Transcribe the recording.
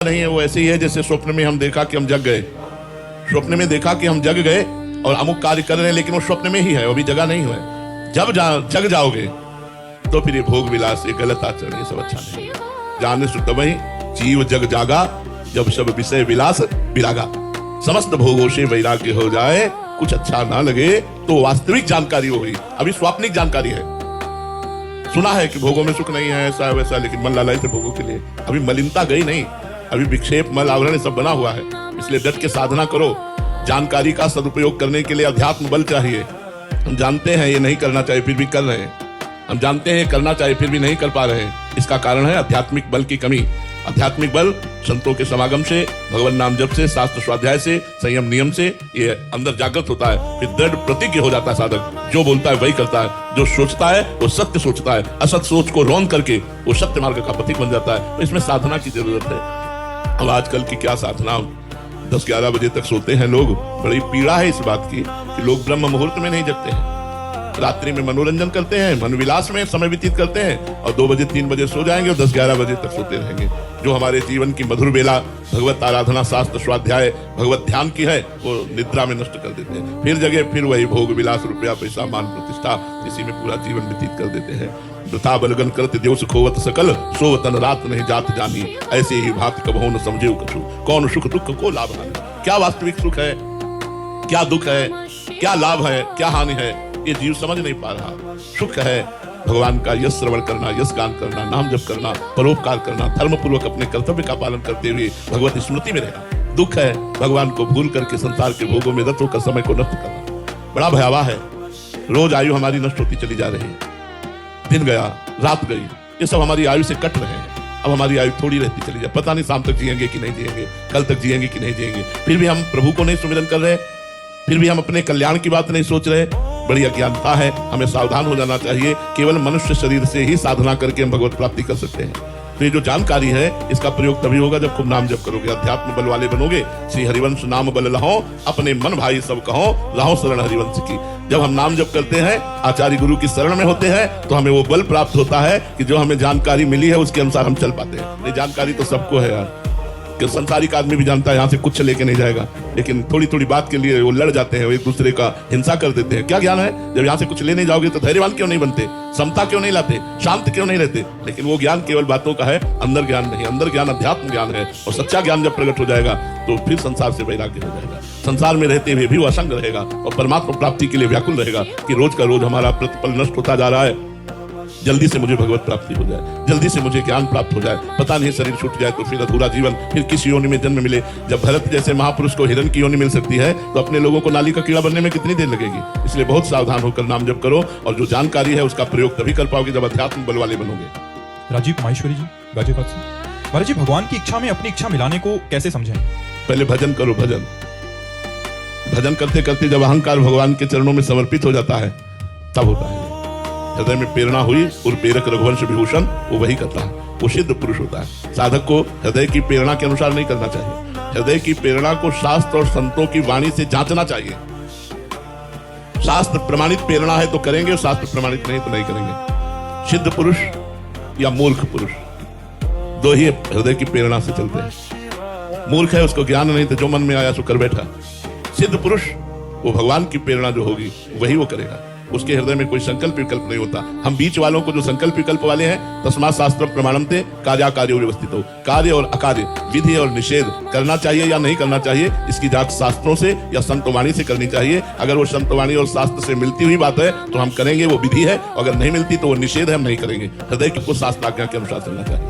नहीं है, वो ऐसे ही है जैसे स्वप्न में हम देखा कि हम जग गए। स्वप्न में देखा कि हम जग गए और अमुक कार्य कर रहे हैं, लेकिन वो स्वप्न में ही है, अभी जगा नहीं हुआ है। जब जग जाओगे तो फिर ये भोग विलास, ये गलत आचरण, ये सब अच्छा नहीं। जाने सु तबहि जीव जग जागा, जब सब विषय विलास विरागा। समस्त भोगों से वैराग्य हो जाए, कुछ अच्छा ना लगे तो वास्तविक जानकारी वो हुई। अभी स्वाप्निक जानकारी है, सुना है कि भोगों में सुख नहीं है, ऐसा है वैसा, लेकिन मन लालच से भोगों के लिए अभी मलिनता गई नहीं, अभी विक्षेप मल आवरण सब बना हुआ है। इसलिए डट के साधना करो। जानकारी का सदुपयोग करने के लिए अध्यात्म बल चाहिए। हम जानते हैं ये नहीं करना चाहिए, फिर भी कर रहे हैं। हम जानते हैं करना चाहिए, फिर भी नहीं कर पा रहे हैं। इसका कारण है आध्यात्मिक बल की कमी। आध्यात्मिक बल संतों के समागम से, भगवान नाम जप से, शास्त्र स्वाध्याय से, संयम नियम से ये अंदर जागृत होता है। फिर दृढ़ प्रतिज्ञ हो जाता है साधक। जो बोलता है वही करता है, जो सोचता है वो सत्य सोचता है, असत सोच को रौंद करके वो सत्य मार्ग का पथिक बन जाता है। तो इसमें साधना की जरूरत है। अब आजकल की क्या साधना, 10-11 बजे तक सोते हैं लोग। बड़ी पीड़ा है इस बात की कि लोग ब्रह्म मुहूर्त में नहीं जगते हैं। रात्रि में मनोरंजन करते हैं, मन विलास में समय व्यतीत करते हैं और 2 बजे 3 बजे सो जाएंगे और 10-11 बजे तक सोते रहेंगे। जो हमारे जीवन की मधुर बेला भगवत आराधना, शास्त्र स्वाध्याय, भगवत ध्यान की है, वो निद्रा में नष्ट कर देते हैं। फिर जगह फिर वही भोग विलास, रुपया पैसा मान प्रतिष्ठा, इसी में पूरा जीवन व्यतीत कर देते हैं। वृथा बलगन करत देव खोवत सकल, सोवतन रात नहीं जात जानी, ऐसे ही भात कबहु न समझे कछु, कौन सुख दुख को लाभ हानि। क्या वास्तविक सुख है, क्या दुख है, क्या लाभ है, क्या हानि है, ये जीव समझ नहीं पा रहा। सुख है भगवान का यश श्रवण करना, यश गान करना, नाम जप करना, परोपकार करना, धर्म पूर्वक अपने कर्तव्य का पालन करते हुए भगवत स्मृति में रहना। दुख है भगवान को भूल करके संसार के भोगों में रत होकर समय को नष्ट करना। बड़ा भयावह है। रोज आयु हमारी नष्ट होती चली जा रही है। दिन गया, रात गई, ये सब हमारी आयु से कट रहे हैं। अब हमारी आयु थोड़ी रहती चली जाए, पता नहीं शाम तक जिएंगे कि नहीं जिएंगे, कल तक जिएंगे कि नहीं जिएंगे। फिर भी हम प्रभु को नहीं सुमिरन कर रहे, फिर भी हम अपने कल्याण की बात नहीं सोच रहे। बड़ी अज्ञानता है, हमें सावधान हो जाना चाहिए। केवल मनुष्य शरीर से ही साधना करके हम भगवत प्राप्ति कर सकते हैं। तो ये जो जानकारी है, इसका प्रयोग तभी होगा जब खूब नाम जप करोगे, अध्यात्म बल वाले बनोगे। श्री हरिवंश नाम बल लहो, अपने मन भाई सब कहो, रहो शरण हरिवंश की। जब हम नाम जप करते हैं, आचार्य गुरु की शरण में होते हैं, तो हमें वो बल प्राप्त होता है कि जो हमें जानकारी मिली है उसके अनुसार हम चल पाते हैं। ये जानकारी तो सबको है यार, कि संसारिक आदमी भी जानता है यहाँ से कुछ लेके नहीं जाएगा, लेकिन थोड़ी थोड़ी बात के लिए वो लड़ जाते हैं, वो एक दूसरे का हिंसा कर देते हैं। क्या ज्ञान है? जब यहाँ से कुछ ले नहीं जाओगे तो धैर्यवान क्यों नहीं बनते, समता क्यों नहीं लाते, शांत क्यों नहीं रहते? लेकिन वो ज्ञान केवल बातों का है, अंदर ज्ञान नहीं। अंदर ज्ञान अध्यात्म ज्ञान है, और सच्चा ज्ञान जब प्रकट हो जाएगा तो फिर संसार से वैराग्य हो जाएगा। संसार में रहते हुए भी वो असंग रहेगा और परमात्मा प्राप्ति के लिए व्याकुल रहेगा कि रोज का रोज हमारा प्रतिपल नष्ट होता जा रहा है। जल्दी से मुझे भगवत प्राप्ति हो जाए, जल्दी से मुझे ज्ञान प्राप्त हो जाए। पता नहीं शरीर छूट जाए तो फिर अधूरा जीवन, फिर किस योनि में जन्म मिले। जब भरत जैसे महापुरुष को हिरण की योनि मिल सकती है, तो अपने लोगों को नाली का कीड़ा बनने में कितनी देर लगेगी? इसलिए बहुत सावधान होकर नाम जप करो, और जो जानकारी है उसका प्रयोग तभी कर पाओगे जब अध्यात्म बल वाले बनोगे। राजीव माहेश्वरी जी, गाजियाबाद से। महाराज जी, भगवान की इच्छा में अपनी इच्छा मिलाने को कैसे समझें? पहले भजन करो। भजन भजन करते करते जब अहंकार भगवान के चरणों में समर्पित हो जाता है, तब होता है। हृदय में प्रेरणा हुई और प्रेरक रघुवंश विभूषण, वो वही करता है, वो सिद्ध पुरुष होता है। साधक को हृदय की प्रेरणा के अनुसार नहीं करना चाहिए। हृदय की प्रेरणा को शास्त्र और संतों की वाणी से जांचना चाहिए। शास्त्र प्रमाणित प्रेरणा है तो करेंगे, और शास्त्र प्रमाणित नहीं तो नहीं करेंगे। सिद्ध पुरुष या मूर्ख पुरुष, दो ही हृदय की प्रेरणा से चलते हैं। मूर्ख है, उसको ज्ञान नहीं, तो जो मन में आया सो कर बैठा। सिद्ध पुरुष वो भगवान की प्रेरणा जो होगी वही वो करेगा। उसके हृदय में कोई संकल्प विकल्प नहीं होता। हम बीच वालों को जो संकल्प विकल्प वाले हैं, तस्मात् शास्त्रम प्रमाणन्ते कार्याकार्यो व्यवस्थितो। कार्य और अकार्य, विधि और निषेध करना चाहिए या नहीं करना चाहिए, इसकी जांच शास्त्रों से या संतवाणी से करनी चाहिए। अगर वो संतवाणी और शास्त्र से मिलती हुई बात है तो हम करेंगे, वो विधि है। अगर नहीं मिलती तो वो निषेध है, हम नहीं करेंगे। हृदय को शास्त्राज्ञा के अनुसार चलना चाहिए।